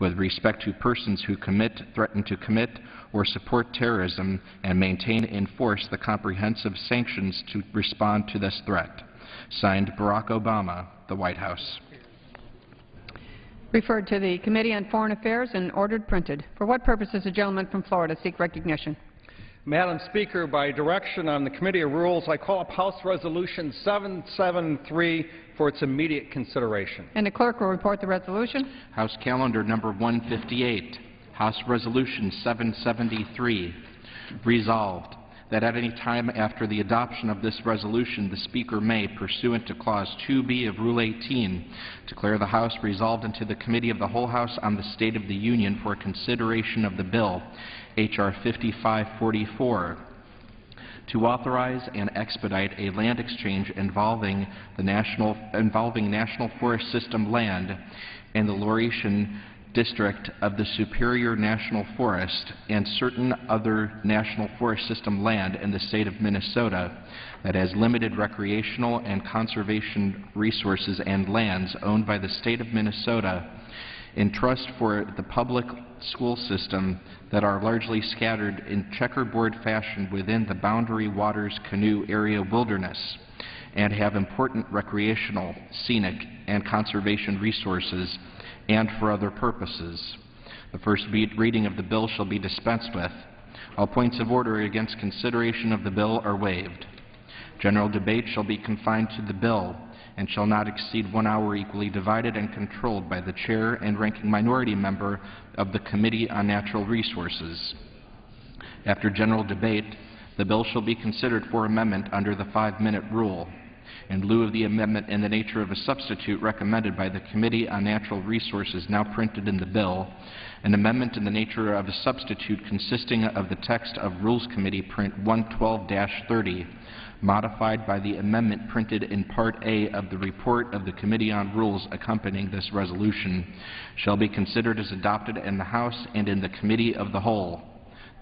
with respect to persons who commit, threaten to commit, or support terrorism, and maintain and enforce the comprehensive sanctions to respond to this threat. Signed, Barack Obama, the White House. Referred to the Committee on Foreign Affairs and ordered printed. For what purpose does the gentleman from Florida seek recognition? Madam Speaker, by direction on the Committee of Rules, I call up House Resolution 773 for its immediate consideration. And the clerk will report the resolution. House Calendar Number 158, House Resolution 773. Resolved that at any time after the adoption of this resolution, the Speaker may, pursuant to Clause 2B of Rule 18, declare the House resolved into the Committee of the Whole House on the State of the Union for consideration of the bill, H.R. 5544, to authorize and expedite a land exchange involving National Forest System land and the Laurentian District of the Superior National Forest and certain other National Forest System land in the state of Minnesota that has limited recreational and conservation resources and lands owned by the state of Minnesota in trust for the public school system that are largely scattered in checkerboard fashion within the Boundary Waters Canoe Area wilderness and have important recreational, scenic, and conservation resources and for other purposes. The first reading of the bill shall be dispensed with. All points of order against consideration of the bill are waived. General debate shall be confined to the bill and shall not exceed 1 hour, equally divided and controlled by the chair and ranking minority member of the Committee on Natural Resources. After general debate, the bill shall be considered for amendment under the 5-minute rule. In lieu of the amendment in the nature of a substitute recommended by the Committee on Natural Resources now printed in the bill, an amendment in the nature of a substitute consisting of the text of Rules Committee Print 112-30, modified by the amendment printed in Part A of the report of the Committee on Rules accompanying this resolution, shall be considered as adopted in the House and in the Committee of the Whole.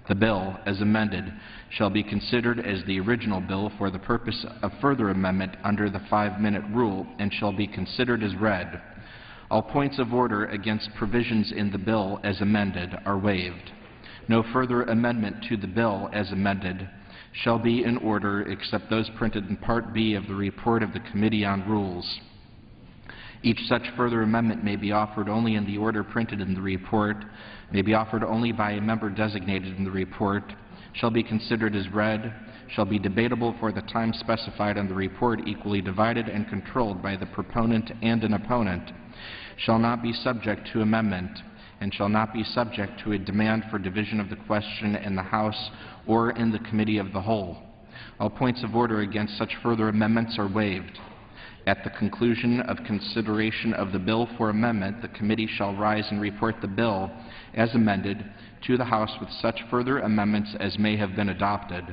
The bill, as amended, shall be considered as the original bill for the purpose of further amendment under the 5-minute rule and shall be considered as read. All points of order against provisions in the bill as amended are waived. No further amendment to the bill as amended shall be in order except those printed in Part B of the report of the Committee on Rules. Each such further amendment may be offered only in the order printed in the report, may be offered only by a member designated in the report, shall be considered as read, shall be debatable for the time specified on the report, equally divided and controlled by the proponent and an opponent, shall not be subject to amendment, and shall not be subject to a demand for division of the question in the House or in the Committee of the Whole. All points of order against such further amendments are waived. At the conclusion of consideration of the bill for amendment, the committee shall rise and report the bill as amended to the House with such further amendments as may have been adopted.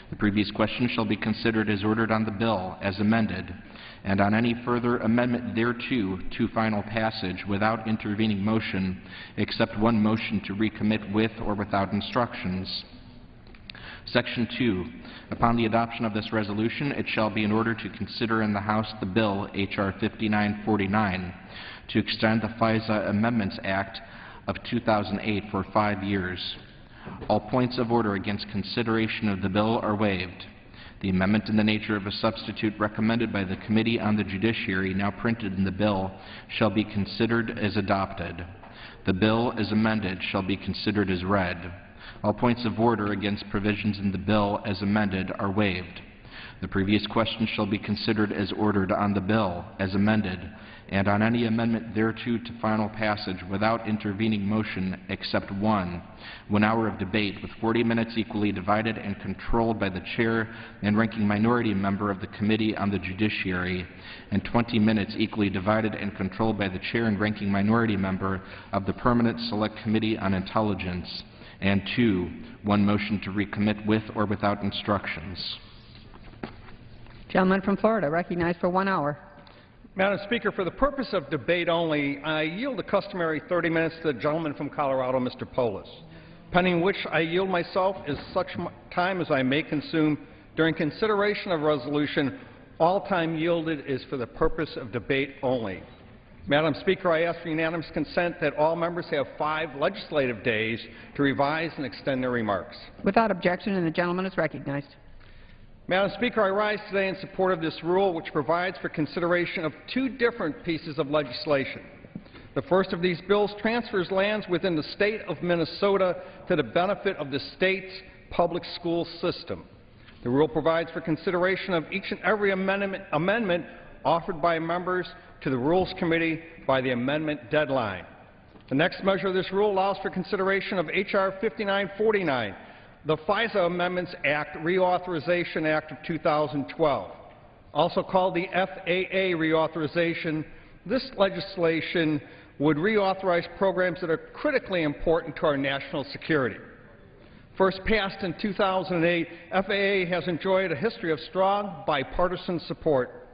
The previous question shall be considered as ordered on the bill as amended, and on any further amendment thereto to final passage without intervening motion, except one motion to recommit with or without instructions. Section 2. Upon the adoption of this resolution, it shall be in order to consider in the House the bill, H.R. 5949, to extend the FISA Amendments Act of 2008 for 5 years. All points of order against consideration of the bill are waived. The amendment in the nature of a substitute recommended by the Committee on the Judiciary, now printed in the bill, shall be considered as adopted. The bill as amended shall be considered as read. All points of order against provisions in the bill as amended are waived. The previous question shall be considered as ordered on the bill as amended, and on any amendment thereto to final passage without intervening motion except one 1 hour of debate with 40 minutes equally divided and controlled by the chair and ranking minority member of the Committee on the Judiciary, and 20 minutes equally divided and controlled by the chair and ranking minority member of the Permanent Select Committee on Intelligence, and 2, one motion to recommit with or without instructions. Gentleman from Florida, recognized for 1 hour. Madam Speaker, for the purpose of debate only, I yield the customary 30 minutes to the gentleman from Colorado, Mr. Polis, pending which I yield myself as such time as I may consume during consideration of resolution. All time yielded is for the purpose of debate only. Madam Speaker, I ask for unanimous consent that all members have 5 legislative days to revise and extend their remarks. Without objection, and the gentleman is recognized. Madam Speaker, I rise today in support of this rule, which provides for consideration of 2 different pieces of legislation. The first of these bills transfers lands within the state of Minnesota to the benefit of the state's public school system. The rule provides for consideration of each and every amendment offered by members to the Rules Committee by the amendment deadline. The next measure of this rule allows for consideration of H.R. 5949, the FISA Amendments Act Reauthorization Act of 2012, also called the FAA Reauthorization. This legislation would reauthorize programs that are critically important to our national security. First passed in 2008, FAA has enjoyed a history of strong bipartisan support.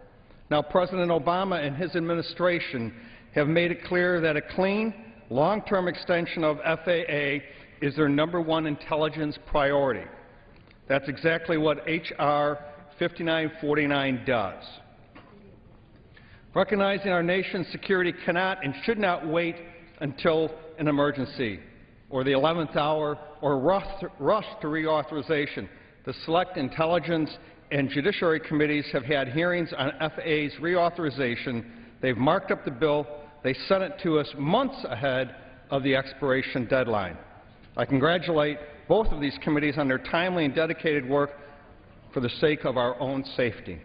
Now, President Obama and his administration have made it clear that a clean, long-term extension of FAA is their #1 intelligence priority. That's exactly what H.R. 5949 does. Recognizing our nation's security cannot and should not wait until an emergency or the 11th hour or rush to reauthorization. The Select Intelligence and Judiciary Committees have had hearings on FAA's reauthorization. They've marked up the bill. They sent it to us months ahead of the expiration deadline. I congratulate both of these committees on their timely and dedicated work for the sake of our own safety.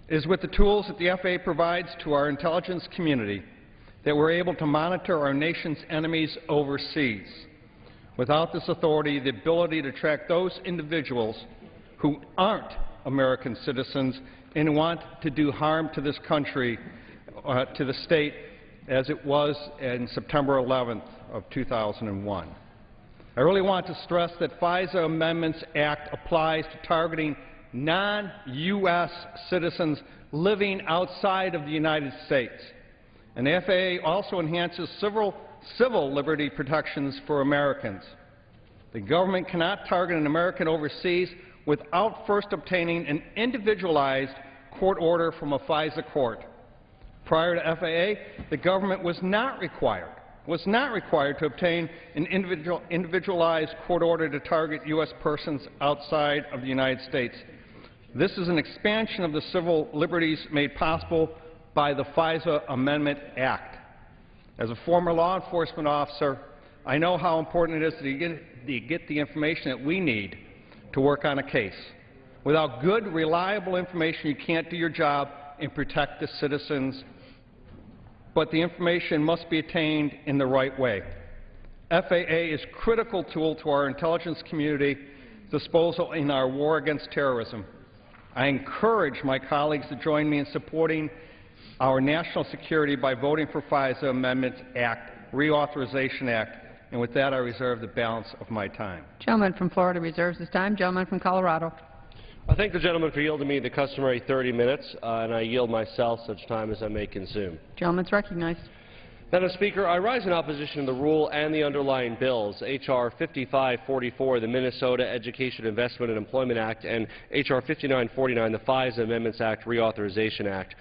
It is with the tools that the FAA provides to our intelligence community that we're able to monitor our nation's enemies overseas. Without this authority, the ability to track those individuals who aren't American citizens and want to do harm to this country, to the state, as it was in September 11th of 2001. I really want to stress that FISA Amendments Act applies to targeting non-U.S. citizens living outside of the United States. And the FAA also enhances civil liberty protections for Americans. The government cannot target an American overseas without first obtaining an individualized court order from a FISA court. Prior to FAA, the government was not required to obtain an individualized court order to target U.S. persons outside of the United States. This is an expansion of the civil liberties made possible by the FISA Amendment Act. As a former law enforcement officer, I know how important it is to get the information that we need to work on a case. Without good, reliable information, you can't do your job and protect the citizens, but the information must be attained in the right way. FAA is a critical tool to our intelligence community's disposal in our war against terrorism. I encourage my colleagues to join me in supporting our national security by voting for FISA Amendments Act, Reauthorization Act, and with that I reserve the balance of my time. Gentleman from Florida reserves his time. Gentleman from Colorado. I thank the gentleman for yielding me the customary 30 minutes, and I yield myself such time as I may consume. Gentleman's recognized. Madam Speaker, I rise in opposition to the rule and the underlying bills, H.R. 5544, the Minnesota Education Investment and Employment Act, and H.R. 5949, the FISA Amendments Act Reauthorization Act.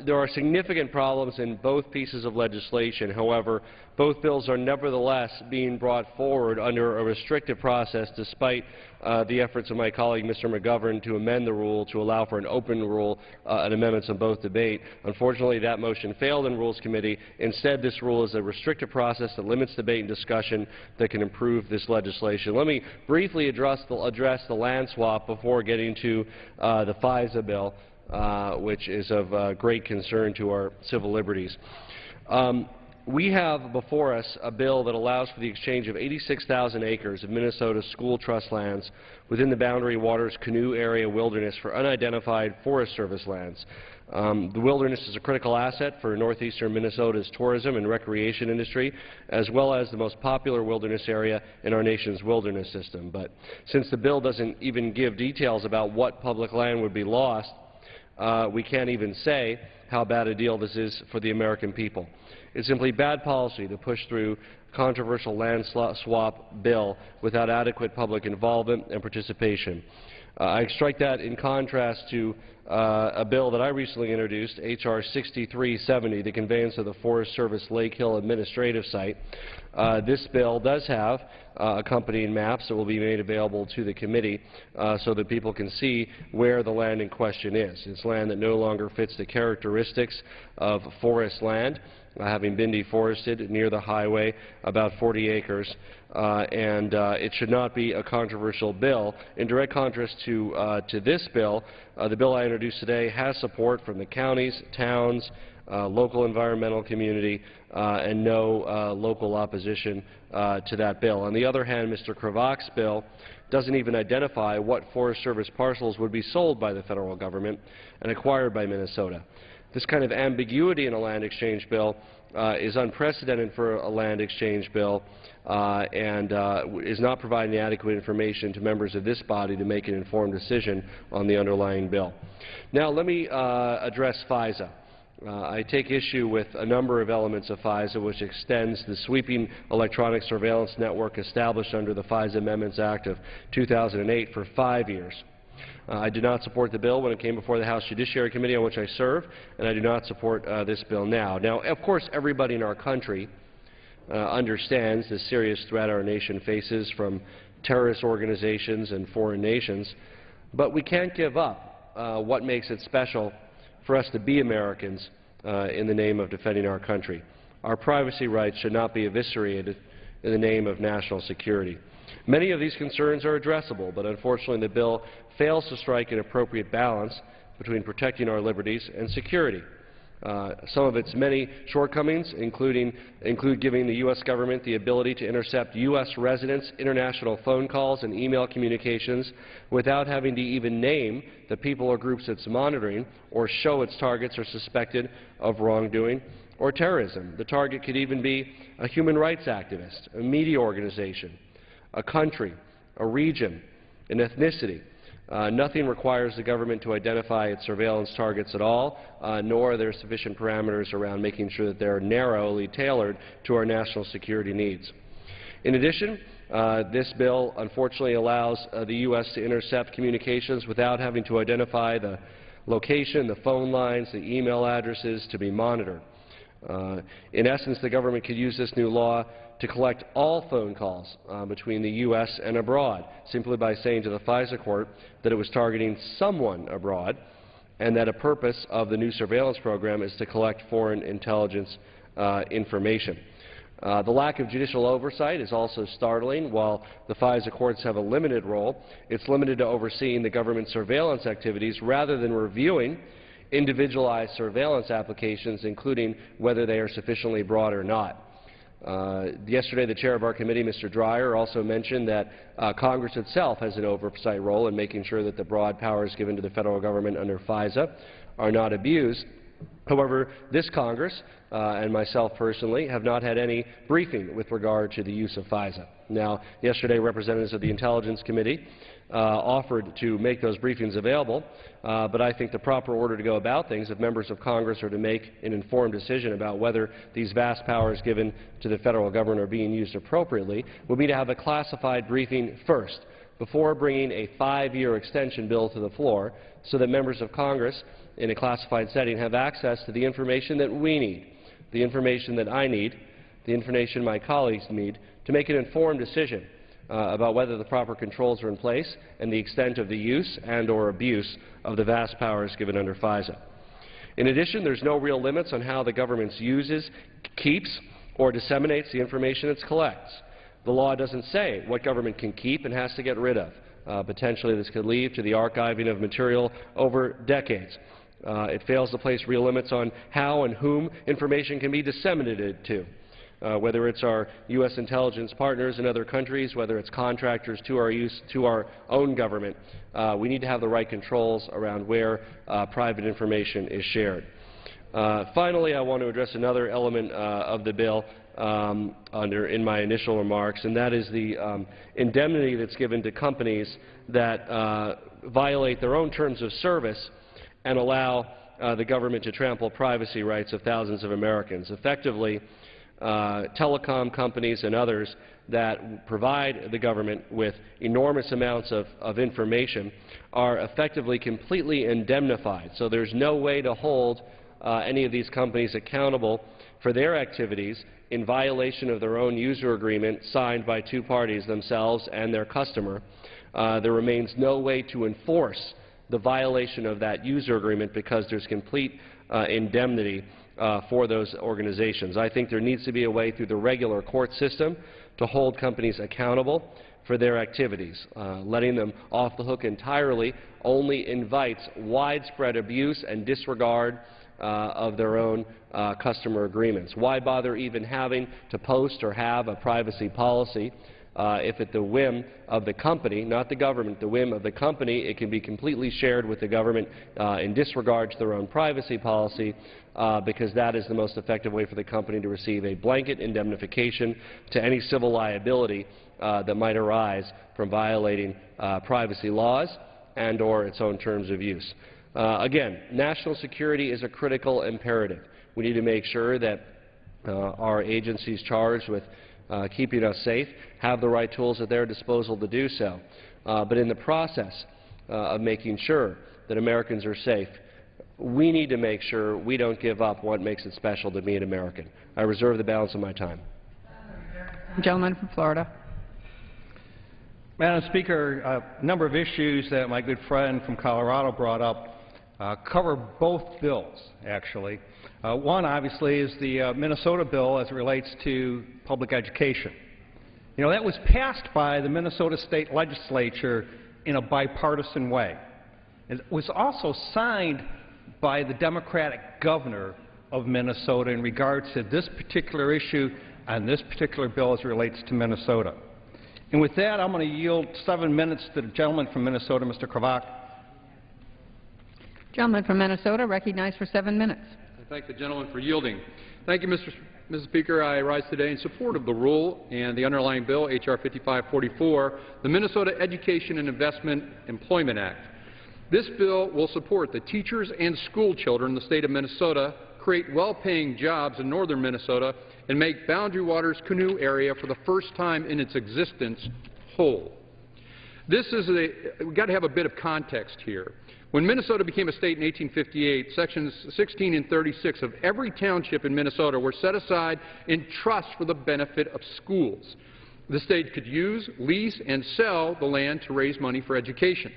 There are significant problems in both pieces of legislation. However, both bills are nevertheless being brought forward under a restrictive process despite the efforts of my colleague Mr. McGovern to amend the rule to allow for an open rule and amendments on both debate. Unfortunately, that motion failed in Rules Committee. Instead, this rule is a restrictive process that limits debate and discussion that can improve this legislation. Let me briefly address the land swap before getting to the FISA bill, which is of great concern to our civil liberties. We have before us a bill that allows for the exchange of 86,000 acres of Minnesota school trust lands within the Boundary Waters Canoe Area Wilderness for unidentified Forest Service lands. The wilderness is a critical asset for northeastern Minnesota's tourism and recreation industry, as well as the most popular wilderness area in our nation's wilderness system. But since the bill doesn't even give details about what public land would be lost, we can't even say how bad a deal this is for the American people. It's simply bad policy to push through a controversial land swap bill without adequate public involvement and participation. I strike that in contrast to a bill that I recently introduced, H.R. 6370, the conveyance of the Forest Service Lake Hill Administrative Site. This bill does have accompanying maps that will be made available to the committee so that people can see where the land in question is. It's land that no longer fits the characteristics of forest land, having been deforested near the highway, about 40 acres, and it should not be a controversial bill. In direct contrast to this bill, the bill I introduced today has support from the counties, towns, local environmental community, and no local opposition to that bill. On the other hand, Mr. Kravak's bill doesn't even identify what Forest Service parcels would be sold by the federal government and acquired by Minnesota. This kind of ambiguity in a land exchange bill is unprecedented for a land exchange bill and is not providing adequate information to members of this body to make an informed decision on the underlying bill. Now let me address FISA. I take issue with a number of elements of FISA which extends the sweeping electronic surveillance network established under the FISA Amendments Act of 2008 for 5 years. I did not support the bill when it came before the House Judiciary Committee, on which I serve, and I do not support this bill now. Now, of course, everybody in our country understands the serious threat our nation faces from terrorist organizations and foreign nations, but we can't give up what makes it special for us to be Americans in the name of defending our country. Our privacy rights should not be eviscerated in the name of national security. Many of these concerns are addressable, but unfortunately the bill fails to strike an appropriate balance between protecting our liberties and security. Some of its many shortcomings include giving the U.S. government the ability to intercept U.S. residents' international phone calls and email communications without having to even name the people or groups it's monitoring or show its targets are suspected of wrongdoing or terrorism. The target could even be a human rights activist, a media organization, a country, a region, an ethnicity. Nothing requires the government to identify its surveillance targets at all, nor are there sufficient parameters around making sure that they are narrowly tailored to our national security needs. In addition, this bill unfortunately allows the U.S. to intercept communications without having to identify the location, the phone lines, the email addresses to be monitored. In essence, the government could use this new law to collect all phone calls between the U.S. and abroad, simply by saying to the FISA court that it was targeting someone abroad and that a purpose of the new surveillance program is to collect foreign intelligence information. The lack of judicial oversight is also startling. While the FISA courts have a limited role, it's limited to overseeing the government's surveillance activities rather than reviewing individualized surveillance applications, including whether they are sufficiently broad or not. Yesterday, the chair of our committee, Mr. Dreyer, also mentioned that Congress itself has an oversight role in making sure that the broad powers given to the federal government under FISA are not abused. However, this Congress and myself personally have not had any briefing with regard to the use of FISA. Now, yesterday, representatives of the Intelligence Committee offered to make those briefings available, but I think the proper order to go about things, if members of Congress are to make an informed decision about whether these vast powers given to the federal government are being used appropriately, would be to have a classified briefing first, before bringing a 5-year extension bill to the floor, so that members of Congress in a classified setting have access to the information that we need, the information that I need, the information my colleagues need, to make an informed decision about whether the proper controls are in place and the extent of the use and or abuse of the vast powers given under FISA. In addition, there's no real limits on how the government uses, keeps, or disseminates the information it collects. The law doesn't say what government can keep and has to get rid of. Potentially this could lead to the archiving of material over decades. It fails to place real limits on how and whom information can be disseminated to. Whether it's our U.S. intelligence partners in other countries, whether it's contractors to our own government, we need to have the right controls around where private information is shared. Finally, I want to address another element of the bill in my initial remarks, and that is the indemnity that's given to companies that violate their own terms of service and allow the government to trample privacy rights of thousands of Americans. Effectively, telecom companies and others that provide the government with enormous amounts of information are effectively completely indemnified. So there's no way to hold any of these companies accountable for their activities in violation of their own user agreement signed by two parties, themselves and their customer. There remains no way to enforce the violation of that user agreement because there's complete indemnity for those organizations. I think there needs to be a way through the regular court system to hold companies accountable for their activities. Letting them off the hook entirely only invites widespread abuse and disregard of their own customer agreements. Why bother even having to post or have a privacy policy if at the whim of the company, not the government, the whim of the company, it can be completely shared with the government in disregard to their own privacy policy because that is the most effective way for the company to receive a blanket indemnification to any civil liability that might arise from violating privacy laws and or its own terms of use. Again, national security is a critical imperative. We need to make sure that our agencies charged with keeping us safe have the right tools at their disposal to do so. But in the process of making sure that Americans are safe, we need to make sure we don't give up what makes it special to be an American. I reserve the balance of my time. Gentleman from Florida. Madam Speaker, a number of issues that my good friend from Colorado brought up cover both bills, actually. One, obviously, is the Minnesota bill as it relates to public education. You know, that was passed by the Minnesota State Legislature in a bipartisan way. It was also signed by the Democratic governor of Minnesota in regards to this particular issue and this particular bill as it relates to Minnesota. And with that, I'm going to yield 7 minutes to the gentleman from Minnesota, Mr. Kravak. Gentleman from Minnesota, recognized for 7 minutes. I thank the gentleman for yielding. Thank you, Mr. Speaker. I rise today in support of the rule and the underlying bill, H.R. 5544, the Minnesota Education and Investment Employment Act. This bill will support the teachers and school children in the state of Minnesota, create well-paying jobs in northern Minnesota, and make Boundary Waters Canoe area for the first time in its existence whole. We've got to have a bit of context here. When Minnesota became a state in 1858, sections 16 and 36 of every township in Minnesota were set aside in trust for the benefit of schools. The state could use, lease, and sell the land to raise money for education.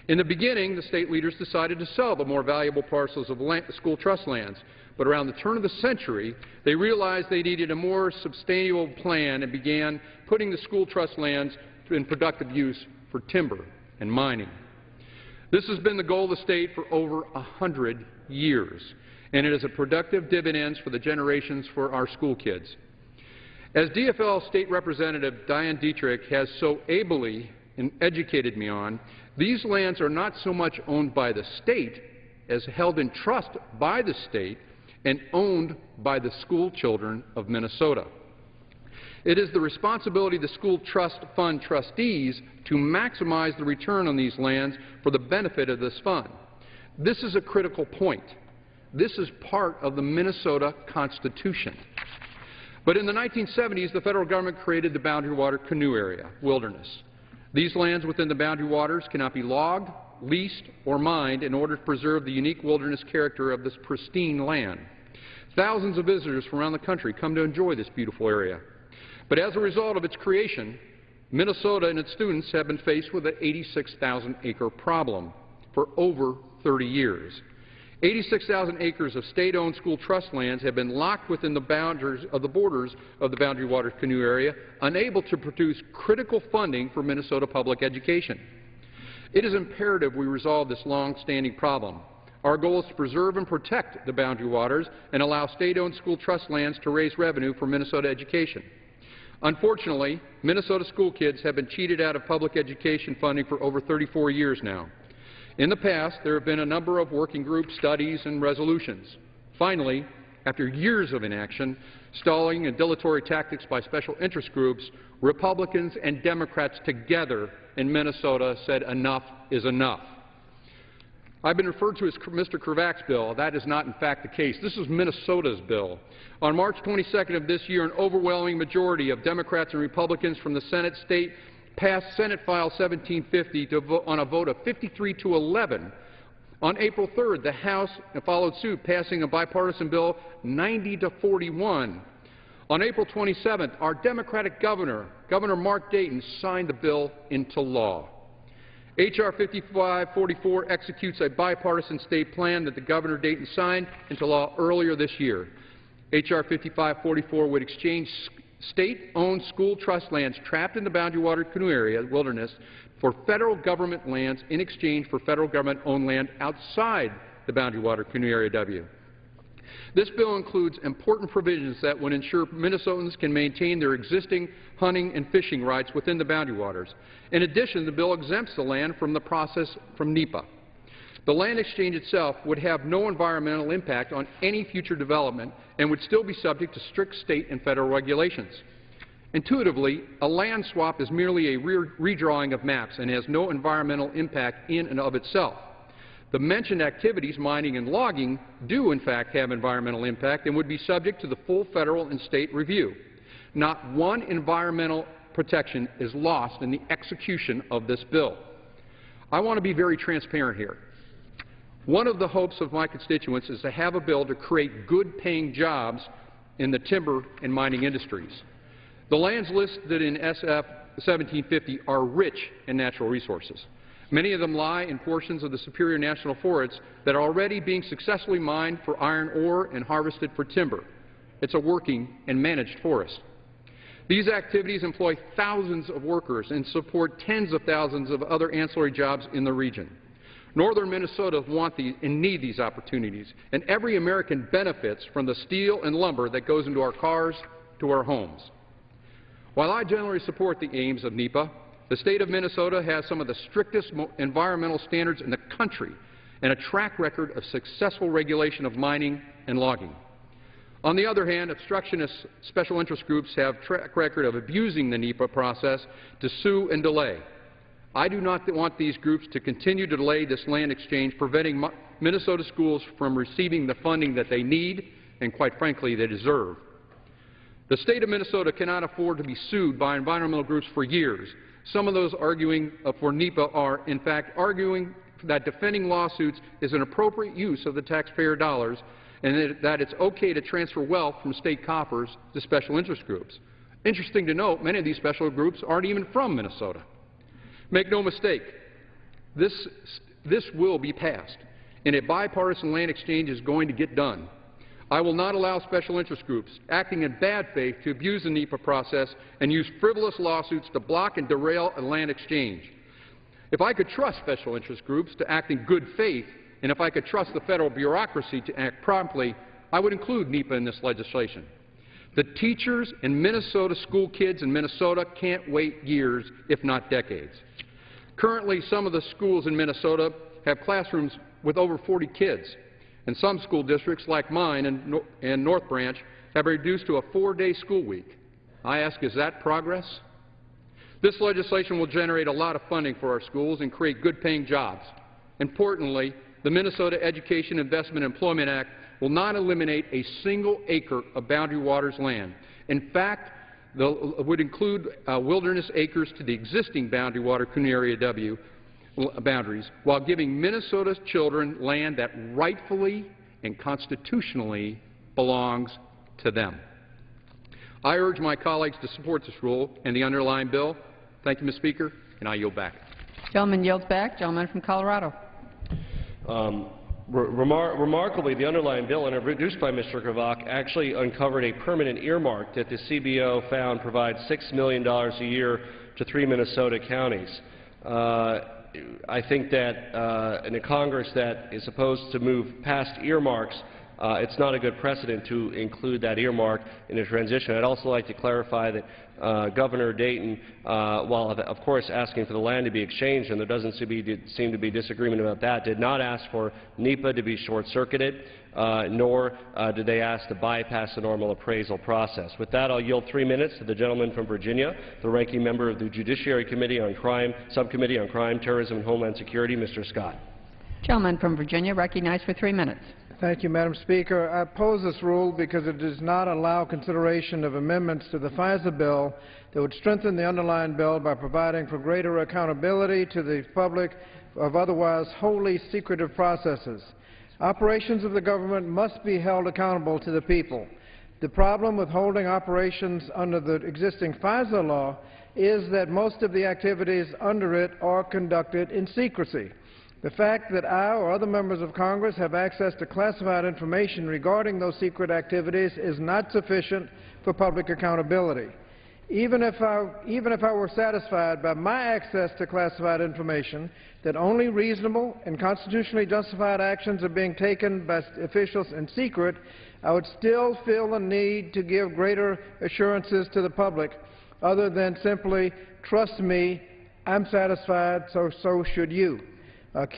In the beginning, the state leaders decided to sell the more valuable parcels of school trust lands, but around the turn of the century, they realized they needed a more sustainable plan and began putting the school trust lands in productive use for timber and mining. This has been the goal of the state for over 100 years, and it is a productive dividends for the generations for our school kids. As DFL State Representative Diane Dietrich has so ably educated me on, these lands are not so much owned by the state as held in trust by the state and owned by the school children of Minnesota. It is the responsibility of the school trust fund trustees to maximize the return on these lands for the benefit of this fund. This is a critical point. This is part of the Minnesota Constitution. But in the 1970s, the federal government created the Boundary Water Canoe Area, wilderness. These lands within the boundary waters cannot be logged, leased, or mined in order to preserve the unique wilderness character of this pristine land. Thousands of visitors from around the country come to enjoy this beautiful area. But as a result of its creation, Minnesota and its students have been faced with an 86,000-acre problem for over 30 years. 86,000 acres of state-owned school trust lands have been locked within the boundaries of the borders of the Boundary Waters Canoe Area, unable to produce critical funding for Minnesota public education. It is imperative we resolve this long-standing problem. Our goal is to preserve and protect the boundary waters and allow state-owned school trust lands to raise revenue for Minnesota education. Unfortunately, Minnesota school kids have been cheated out of public education funding for over 34 years now. In the past, there have been a number of working group studies and resolutions. Finally, after years of inaction, stalling, and dilatory tactics by special interest groups, Republicans and Democrats together in Minnesota said enough is enough. I've been referred to as Mr. Krivac's bill. That is not, in fact, the case. This is Minnesota's bill. On March 22nd of this year, an overwhelming majority of Democrats and Republicans from the Senate state passed Senate File 1750 on a vote of 53 to 11. On April 3rd, the House followed suit, passing a bipartisan bill 90 to 41. On April 27th, our Democratic governor, Governor Mark Dayton, signed the bill into law. H.R. 5544 executes a bipartisan state plan that the Governor Dayton signed into law earlier this year. H.R. 5544 would exchange state-owned school trust lands trapped in the Boundary Water Canoe Area wilderness for federal government lands in exchange for federal government-owned land outside the Boundary Water Canoe Area W. This bill includes important provisions that would ensure Minnesotans can maintain their existing hunting and fishing rights within the boundary waters. In addition, the bill exempts the land from the process from NEPA. The land exchange itself would have no environmental impact on any future development and would still be subject to strict state and federal regulations. Intuitively, a land swap is merely a redrawing of maps and has no environmental impact in and of itself. The mentioned activities, mining and logging, do in fact have environmental impact and would be subject to the full federal and state review. Not one environmental protection is lost in the execution of this bill. I want to be very transparent here. One of the hopes of my constituents is to have a bill to create good-paying jobs in the timber and mining industries. The lands listed in SF 1750 are rich in natural resources. Many of them lie in portions of the Superior National Forests that are already being successfully mined for iron ore and harvested for timber. It's a working and managed forest. These activities employ thousands of workers and support tens of thousands of other ancillary jobs in the region. Northern Minnesota want these and need these opportunities, and every American benefits from the steel and lumber that goes into our cars to our homes. While I generally support the aims of NEPA, the state of Minnesota has some of the strictest environmental standards in the country and a track record of successful regulation of mining and logging. On the other hand, obstructionist special interest groups have a track record of abusing the NEPA process to sue and delay. I do not want these groups to continue to delay this land exchange, preventing Minnesota schools from receiving the funding that they need and, quite frankly, they deserve. The state of Minnesota cannot afford to be sued by environmental groups for years. Some of those arguing for NEPA are, in fact, arguing that defending lawsuits is an appropriate use of the taxpayer dollars and that it's okay to transfer wealth from state coffers to special interest groups. Interesting to note, many of these special groups aren't even from Minnesota. Make no mistake, this will be passed, and a bipartisan land exchange is going to get done. I will not allow special interest groups acting in bad faith to abuse the NEPA process and use frivolous lawsuits to block and derail a land exchange. If I could trust special interest groups to act in good faith, and if I could trust the federal bureaucracy to act promptly, I would include NEPA in this legislation. The teachers and Minnesota school kids in Minnesota can't wait years, if not decades. Currently, some of the schools in Minnesota have classrooms with over 40 kids, and some school districts, like mine and North Branch, have reduced to a 4-day school week. I ask, is that progress? This legislation will generate a lot of funding for our schools and create good-paying jobs. Importantly, the Minnesota Education Investment and Employment Act will not eliminate a single acre of Boundary Waters land. In fact, it would include wilderness acres to the existing Boundary Water Canoe Area W boundaries, while giving Minnesota's children land that rightfully and constitutionally belongs to them. I urge my colleagues to support this rule and the underlying bill. Thank you, Mr. Speaker, and I yield back. Gentleman yields back. Gentleman from Colorado. Remarkably, the underlying bill, introduced by Mr. Krivak, actually uncovered a permanent earmark that the CBO found provides $6 million a year to 3 Minnesota counties. I think that in a Congress that is supposed to move past earmarks, it's not a good precedent to include that earmark in a transition. I'd also like to clarify that Governor Dayton, while of course asking for the land to be exchanged, and there doesn't seem to be disagreement about that, did not ask for NEPA to be short-circuited, nor did they ask to bypass the normal appraisal process. With that, I'll yield 3 minutes to the gentleman from Virginia, the ranking member of the Judiciary Committee on Crime, Subcommittee on Crime, Terrorism, and Homeland Security, Mr. Scott. Gentleman from Virginia recognized for 3 minutes. Thank you, Madam Speaker. I oppose this rule because it does not allow consideration of amendments to the FISA bill that would strengthen the underlying bill by providing for greater accountability to the public of otherwise wholly secretive processes. Operations of the government must be held accountable to the people. The problem with holding operations under the existing FISA law is that most of the activities under it are conducted in secrecy. The fact that I or other members of Congress have access to classified information regarding those secret activities is not sufficient for public accountability. Even if I were satisfied by my access to classified information that only reasonable and constitutionally justified actions are being taken by officials in secret, I would still feel the need to give greater assurances to the public other than simply, trust me, I'm satisfied, so should you.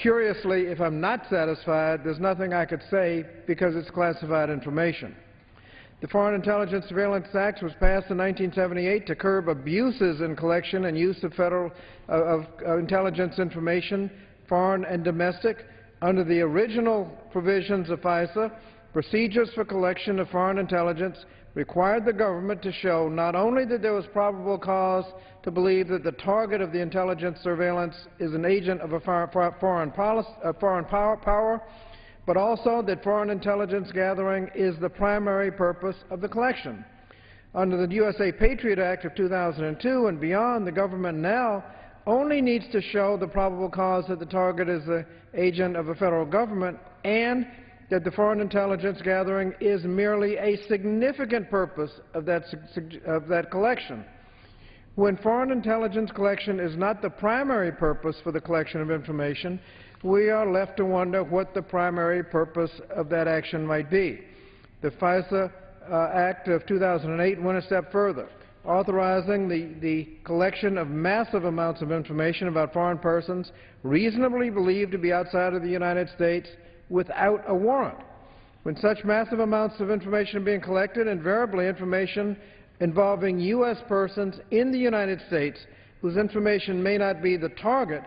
Curiously, if I'm not satisfied, there's nothing I could say because it's classified information. The Foreign Intelligence Surveillance Act was passed in 1978 to curb abuses in collection and use of federal intelligence information, foreign and domestic. Under the original provisions of FISA, procedures for collection of foreign intelligence required the government to show not only that there was probable cause to believe that the target of the intelligence surveillance is an agent of a foreign power, but also that foreign intelligence gathering is the primary purpose of the collection. Under the USA Patriot Act of 2002 and beyond, the government now only needs to show the probable cause that the target is an agent of a federal government and that the foreign intelligence gathering is merely a significant purpose of that collection. When foreign intelligence collection is not the primary purpose for the collection of information, we are left to wonder what the primary purpose of that action might be. The FISA Act of 2008 went a step further, authorizing the collection of massive amounts of information about foreign persons reasonably believed to be outside of the United States without a warrant. When such massive amounts of information are being collected, invariably information involving U.S. persons in the United States whose information may not be the target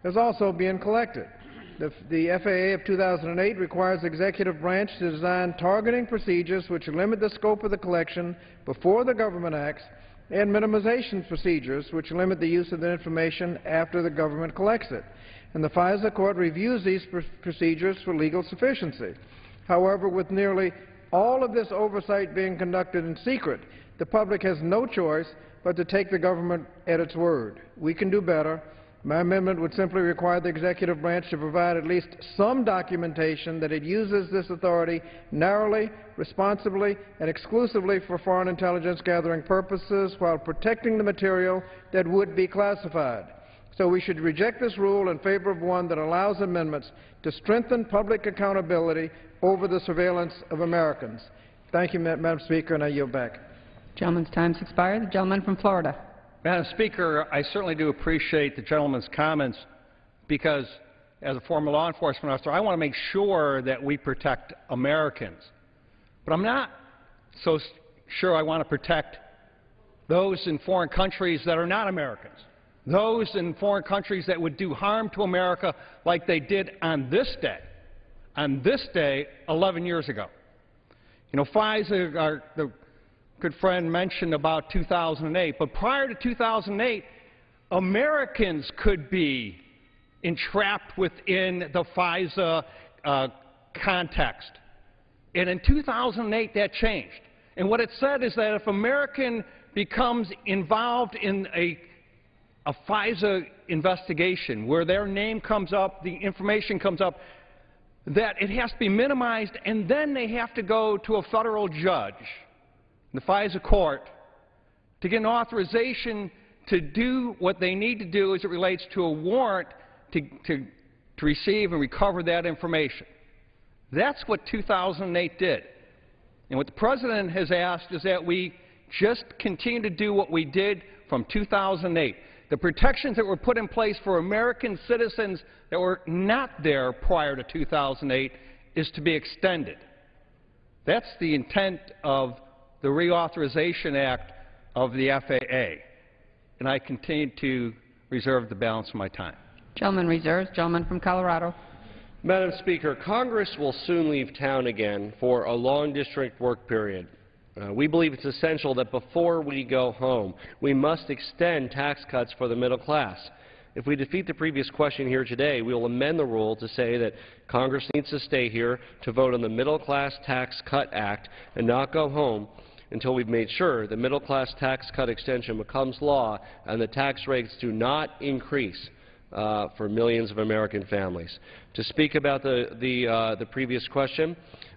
is also being collected. The FAA of 2008 requires the executive branch to design targeting procedures which limit the scope of the collection before the government acts and minimization procedures which limit the use of the information after the government collects it. And the FISA court reviews these procedures for legal sufficiency. However, with nearly all of this oversight being conducted in secret, the public has no choice but to take the government at its word. We can do better. My amendment would simply require the executive branch to provide at least some documentation that it uses this authority narrowly, responsibly, and exclusively for foreign intelligence gathering purposes while protecting the material that would be classified. So we should reject this rule in favor of one that allows amendments to strengthen public accountability over the surveillance of Americans. Thank you, Madam Speaker, and I yield back. Gentleman's time has expired. The gentleman from Florida. Madam Speaker, I certainly do appreciate the gentleman's comments because as a former law enforcement officer, I want to make sure that we protect Americans. But I'm not so sure I want to protect those in foreign countries that are not Americans, those in foreign countries that would do harm to America like they did on this day 11 years ago. You know, FISA, the good friend mentioned about 2008, but prior to 2008, Americans could be entrapped within the FISA context. And in 2008, that changed. And what it said is that if an American becomes involved in a FISA investigation where their name comes up, the information comes up, that it has to be minimized, and then they have to go to a federal judge, the FISA court, to get an authorization to do what they need to do as it relates to a warrant to receive and recover that information. That's what 2008 did. And what the President has asked is that we just continue to do what we did from 2008. The protections that were put in place for American citizens that were not there prior to 2008 is to be extended. That's the intent of the Reauthorization Act of the FAA. And I continue to reserve the balance of my time. Gentleman reserves. Gentleman from Colorado. Madam Speaker, Congress will soon leave town again for a long district work period. We believe it's essential that before we go home, we must extend tax cuts for the middle class. If we defeat the previous question here today, we will amend the rule to say that Congress needs to stay here to vote on the Middle Class Tax Cut Act and not go home until we've made sure the middle class tax cut extension becomes law and the tax rates do not increase for millions of American families. To speak about the previous question,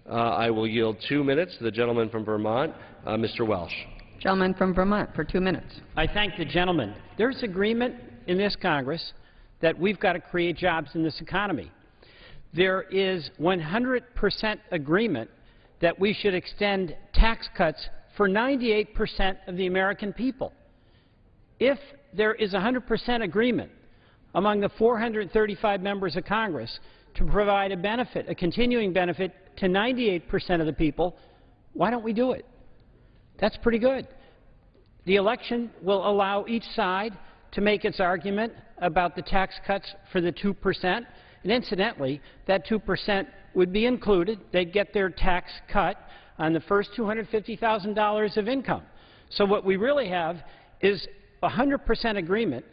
I will yield 2 minutes to the gentleman from Vermont, Mr. Welsh. Gentleman from Vermont for 2 minutes. I thank the gentleman. There's agreement in this Congress that we've got to create jobs in this economy. There is 100% agreement that we should extend tax cuts for 98% of the American people. If there is 100% agreement among the 435 members of Congress to provide a benefit, a continuing benefit to 98% of the people, why don't we do it? That's pretty good. The election will allow each side to make its argument about the tax cuts for the 2%. And incidentally, that 2% would be included. They'd get their tax cut on the first $250,000 of income. So what we really have is 100% agreement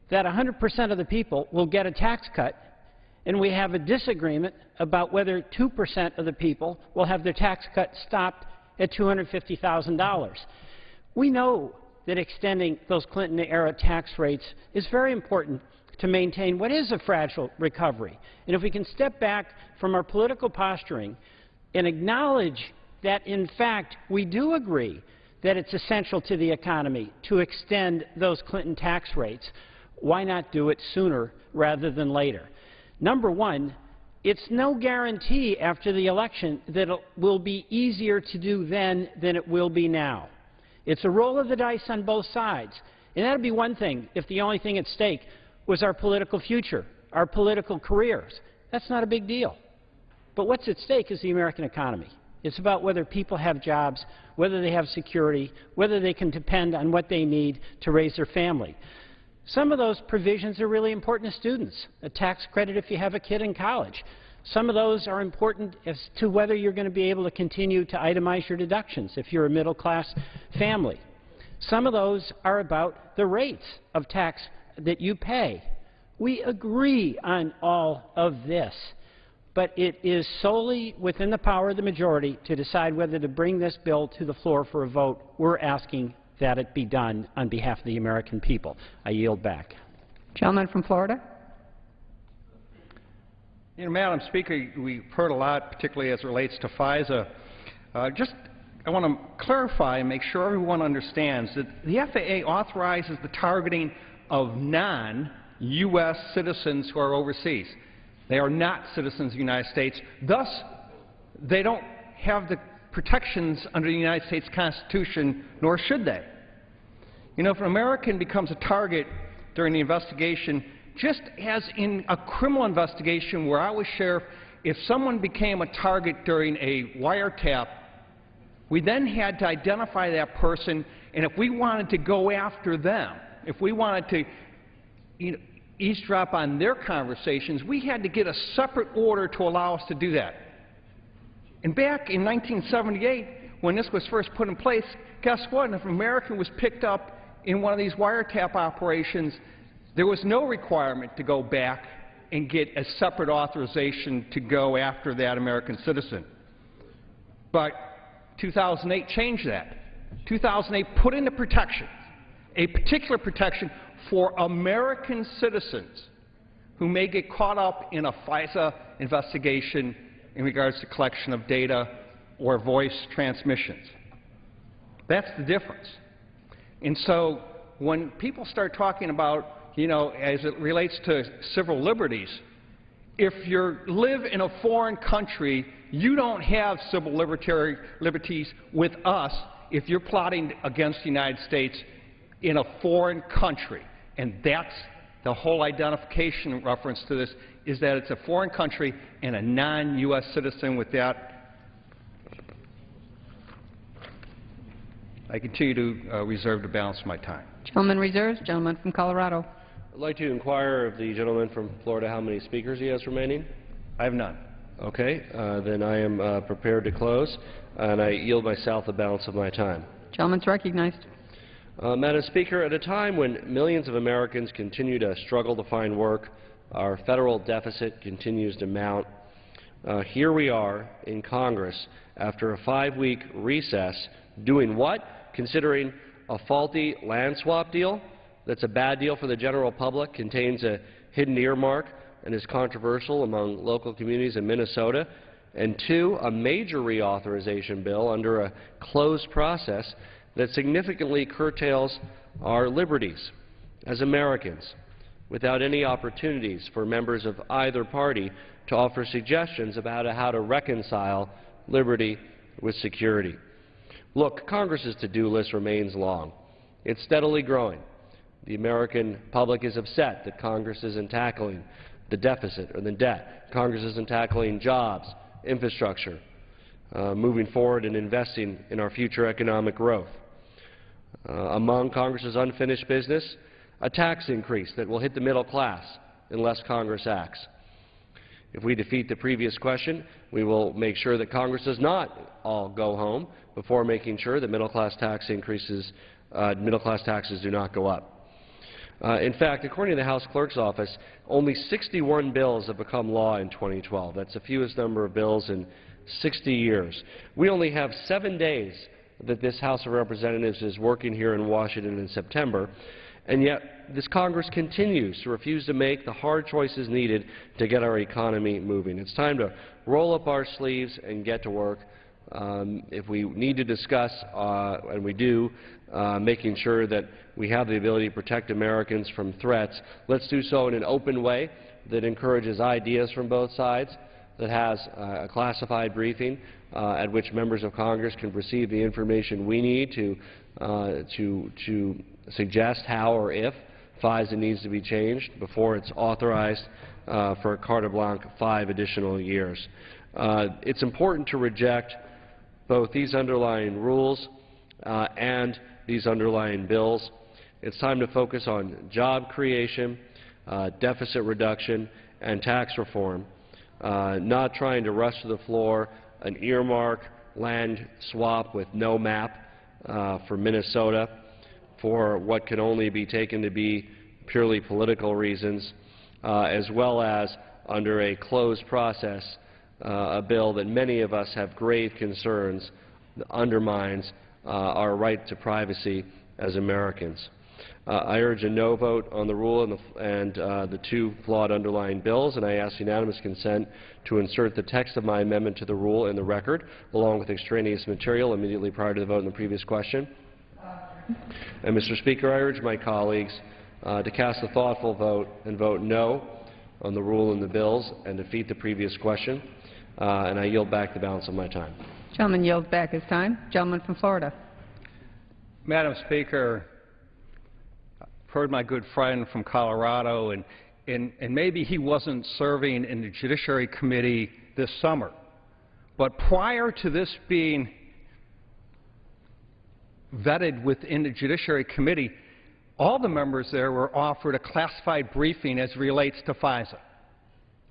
that 100% of the people will get a tax cut, and we have a disagreement about whether 2% of the people will have their tax cut stopped at $250,000. We know that extending those Clinton-era tax rates is very important to maintain what is a fragile recovery. And if we can step back from our political posturing and acknowledge that, in fact, we do agree that it's essential to the economy to extend those Clinton tax rates, why not do it sooner rather than later? Number one, it's no guarantee after the election that it will be easier to do then than it will be now. It's a roll of the dice on both sides. And that would be one thing if the only thing at stake was our political future, our political careers. That's not a big deal. But what's at stake is the American economy. It's about whether people have jobs, whether they have security, whether they can depend on what they need to raise their family. Some of those provisions are really important to students, a tax credit if you have a kid in college. Some of those are important as to whether you're going to be able to continue to itemize your deductions if you're a middle-class family. Some of those are about the rates of tax that you pay. We agree on all of this, but it is solely within the power of the majority to decide whether to bring this bill to the floor for a vote. We're asking that it be done on behalf of the American people. I yield back. Gentleman from Florida. You know, Madam Speaker, we've heard a lot, particularly as it relates to FISA. I want to clarify and make sure everyone understands that the FAA authorizes the targeting of non-U.S. citizens who are overseas. They are not citizens of the United States. Thus, they don't have the protections under the United States Constitution, nor should they. You know, if an American becomes a target during the investigation, just as in a criminal investigation where I was sheriff, if someone became a target during a wiretap, we then had to identify that person, and if we wanted to go after them, if we wanted to eavesdrop on their conversations, we had to get a separate order to allow us to do that. And back in 1978, when this was first put in place, guess what? If an American was picked up in one of these wiretap operations, there was no requirement to go back and get a separate authorization to go after that American citizen. But 2008 changed that. 2008 put into protection, a particular protection for American citizens who may get caught up in a FISA investigation in regards to collection of data or voice transmissions. That's the difference. And so when people start talking about, you know, as it relates to civil liberties, if you live in a foreign country, you don't have civil liberties with us if you're plotting against the United States in a foreign country. And that's the whole identification reference to this, is that it's a foreign country and a non-U.S. citizen. With that, I continue to reserve the balance of my time. Gentleman reserves. Gentleman from Colorado. I'd like to inquire of the gentleman from Florida how many speakers he has remaining. I have none. Okay, then I am prepared to close, and I yield myself the balance of my time. Gentleman's recognized. Madam Speaker, at a time when millions of Americans continue to struggle to find work, our federal deficit continues to mount. Here we are in Congress after a 5-week recess doing what? Considering a faulty land swap deal that's a bad deal for the general public, contains a hidden earmark, and is controversial among local communities in Minnesota, and 2, a major reauthorization bill under a closed process that significantly curtails our liberties as Americans, without any opportunities for members of either party to offer suggestions about how to reconcile liberty with security. Look, Congress's to-do list remains long. It's steadily growing. The American public is upset that Congress isn't tackling the deficit or the debt. Congress isn't tackling jobs, infrastructure, moving forward and investing in our future economic growth. Among Congress's unfinished business, a tax increase that will hit the middle class unless Congress acts. If we defeat the previous question, we will make sure that Congress does not all go home before making sure that middle-class tax increases, middle-class taxes do not go up. In fact, according to the House Clerk's Office, only 61 bills have become law in 2012. That's the fewest number of bills in 60 years. We only have 7 days that this House of Representatives is working here in Washington in September, and yet this Congress continues to refuse to make the hard choices needed to get our economy moving. It's time to roll up our sleeves and get to work. If we need to discuss, and we do, making sure that we have the ability to protect Americans from threats, let's do so in an open way that encourages ideas from both sides, that has a classified briefing at which members of Congress can receive the information we need to suggest how or if FISA needs to be changed before it's authorized for a carte blanche 5 additional years. It's important to reject both these underlying rules and these underlying bills. It's time to focus on job creation, deficit reduction, and tax reform, not trying to rush to the floor an earmark land swap with no map for Minnesota for what can only be taken to be purely political reasons, as well as under a closed process, a bill that many of us have grave concerns undermines our right to privacy as Americans. I urge a no vote on the rule and the 2 flawed underlying bills, and I ask unanimous consent to insert the text of my amendment to the rule in the record, along with extraneous material immediately prior to the vote on the previous question. And, Mr. Speaker, I urge my colleagues to cast a thoughtful vote and vote no on the rule and the bills and defeat the previous question, and I yield back the balance of my time. Gentleman yields back his time. Gentleman from Florida. Madam Speaker, I've heard my good friend from Colorado, and maybe he wasn't serving in the Judiciary Committee this summer, but prior to this being vetted within the Judiciary Committee, all the members there were offered a classified briefing as relates to FISA.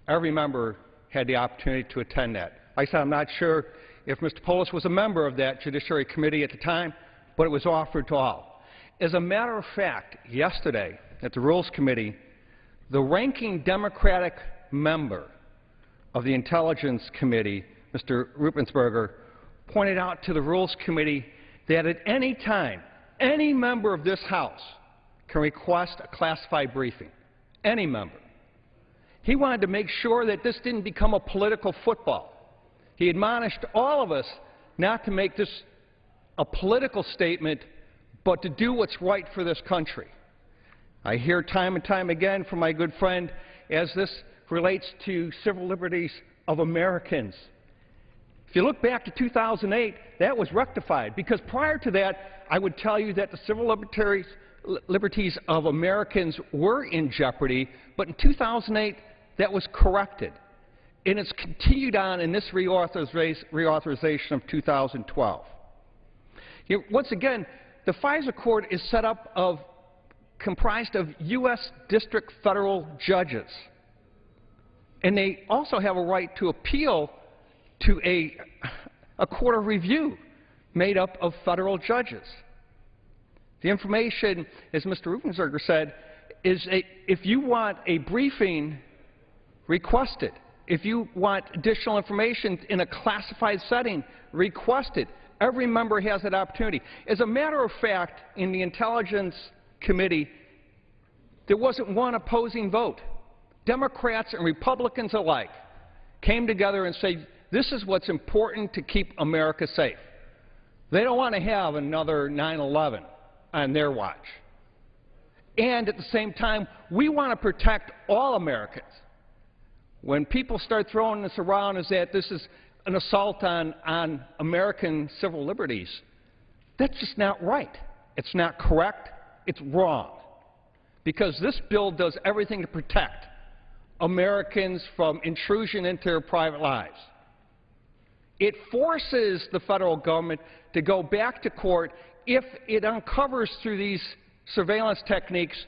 Every member had the opportunity to attend that. Like I said, I'm not sure if Mr. Polis was a member of that Judiciary Committee at the time, but it was offered to all. As a matter of fact, yesterday at the Rules Committee, the ranking Democratic member of the Intelligence Committee, Mr. Ruppensberger, pointed out to the Rules Committee that at any time, any member of this House can request a classified briefing. Any member. He wanted to make sure that this didn't become a political football. He admonished all of us not to make this a political statement, but to do what's right for this country. I hear time and time again from my good friend, as this relates to civil liberties of Americans. If you look back to 2008, that was rectified, because prior to that, I would tell you that the civil liberties of Americans were in jeopardy, but in 2008, that was corrected. And it's continued on in this reauthorization of 2012. Once again, the FISA court is set up comprised of U.S. district federal judges. And they also have a right to appeal to a court of review made up of federal judges. The information, as Mr. Ruffensperger said, is if you want a briefing, request it. If you want additional information in a classified setting, request it. Every member has that opportunity. As a matter of fact, in the Intelligence Committee, there wasn't one opposing vote. Democrats and Republicans alike came together and said, this is what's important to keep America safe. They don't want to have another 9/11 on their watch. And at the same time, we want to protect all Americans. When people start throwing this around as that this is an assault on American civil liberties, that's just not right. It's not correct. It's wrong. Because this bill does everything to protect Americans from intrusion into their private lives. It forces the federal government to go back to court if it uncovers through these surveillance techniques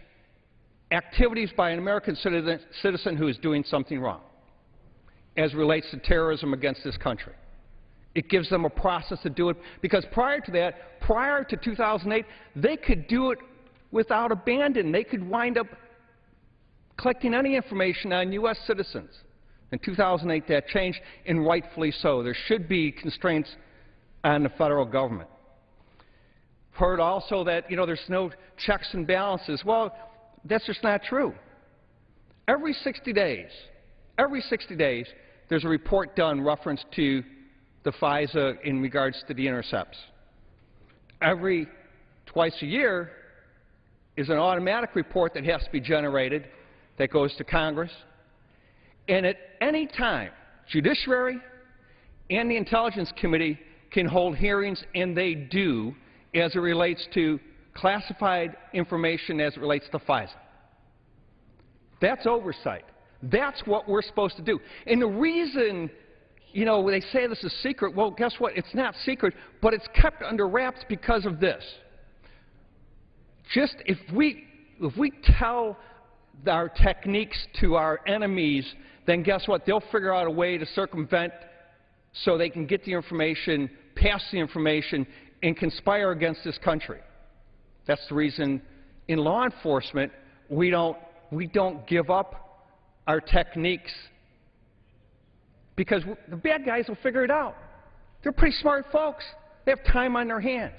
activities by an American citizen who is doing something wrong as relates to terrorism against this country. It gives them a process to do it, because prior to that, prior to 2008, they could do it without abandon. They could wind up collecting any information on U.S. citizens. In 2008, that changed, and rightfully so. There should be constraints on the federal government. Heard also that, there's no checks and balances. Well, that's just not true. Every 60 days, there's a report done reference to the FISA in regards to the intercepts. Twice a year is an automatic report that has to be generated that goes to Congress. And at any time, Judiciary and the Intelligence Committee can hold hearings, and they do, as it relates to classified information as it relates to FISA. That's oversight. That's what we're supposed to do. And the reason, they say this is secret, well, guess what? It's not secret, but it's kept under wraps because of this. Just if we tell our techniques to our enemies, then guess what? They'll figure out a way to circumvent so they can get the information, pass the information, and conspire against this country. That's the reason in law enforcement we don't give up our techniques, because the bad guys will figure it out. They're pretty smart folks. They have time on their hands.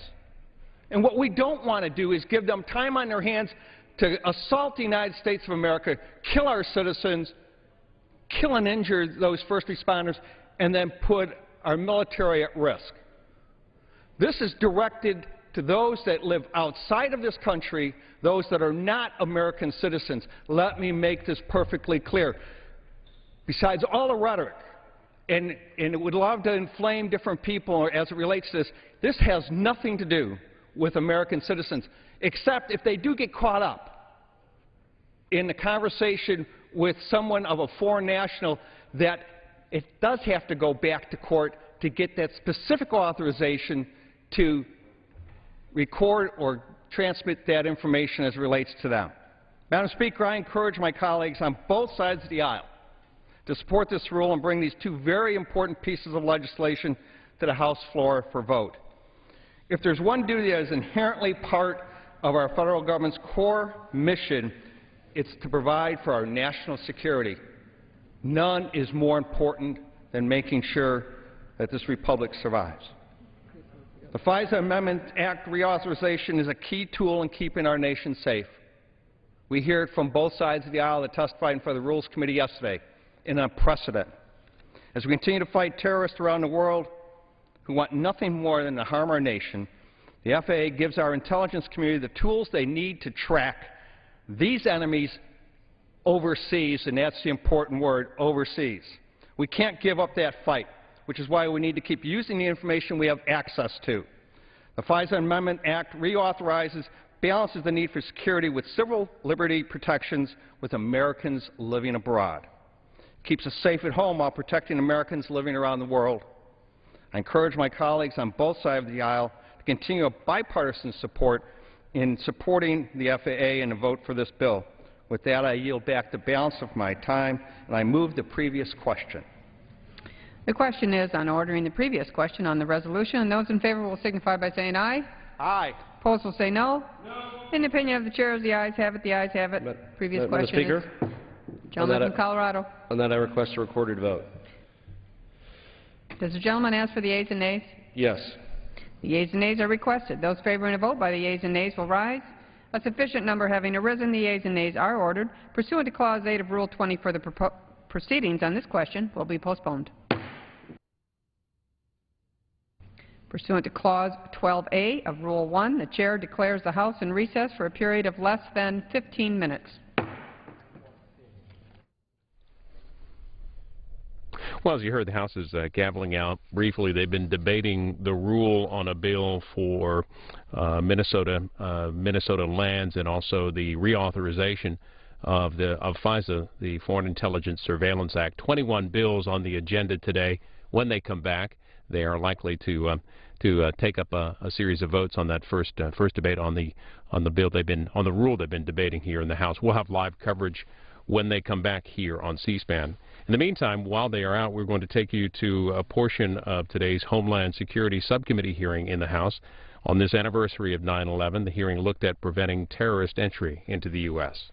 And what we don't want to do is give them time on their hands to assault the United States of America, kill our citizens, kill and injure those first responders, and then put our military at risk. This is directed to those that live outside of this country, those that are not American citizens. Let me make this perfectly clear. Besides all the rhetoric, and it would love to inflame different people as it relates to this, this has nothing to do with American citizens, except if they do get caught up in the conversation with someone of a foreign national, that it does have to go back to court to get that specific authorization to record or transmit that information as it relates to them. Madam Speaker, I encourage my colleagues on both sides of the aisle to support this rule and bring these two very important pieces of legislation to the House floor for vote. If there's one duty that is inherently part of our federal government's core mission, it's to provide for our national security. None is more important than making sure that this republic survives. The FISA Amendment Act reauthorization is a key tool in keeping our nation safe. We hear it from both sides of the aisle that testified in front of the Rules Committee yesterday, an unprecedented. As we continue to fight terrorists around the world who want nothing more than to harm our nation, the FAA gives our intelligence community the tools they need to track these enemies overseas, and that's the important word, overseas. We can't give up that fight, which is why we need to keep using the information we have access to. The FISA Amendment Act reauthorizes, balances the need for security with civil liberty protections with Americans living abroad. It keeps us safe at home while protecting Americans living around the world. I encourage my colleagues on both sides of the aisle to continue a bipartisan support in supporting the FAA and to vote for this bill. With that, I yield back the balance of my time, and I move the previous question. The question is on ordering the previous question on the resolution, and those in favor will signify by saying aye. Aye. Opposed will say no. No. In the opinion of the chair, the ayes have it. The ayes have it. Previous Madam question Speaker, is gentleman from Colorado. on that I request a recorded vote. Does the gentleman ask for the ayes and nays? Yes. The yeas and nays are requested. Those favoring a vote by the yeas and nays will rise. A sufficient number having arisen, the yeas and nays are ordered. Pursuant to Clause 8 of Rule 20, further proceedings on this question will be postponed. Pursuant to Clause 12A of Rule 1, the Chair declares the House in recess for a period of less than 15 minutes. Well, as you heard, the House is gaveling out briefly. They've been debating the rule on a bill for Minnesota lands and also the reauthorization of FISA, the Foreign Intelligence Surveillance Act. 21 bills on the agenda today. When they come back, they are likely to take up a series of votes on that first debate on the rule they've been debating here in the House. We'll have live coverage when they come back here on C-SPAN. In the meantime, while they are out, we're going to take you to a portion of today's Homeland Security Subcommittee hearing in the House. On this anniversary of 9/11, the hearing looked at preventing terrorist entry into the U.S.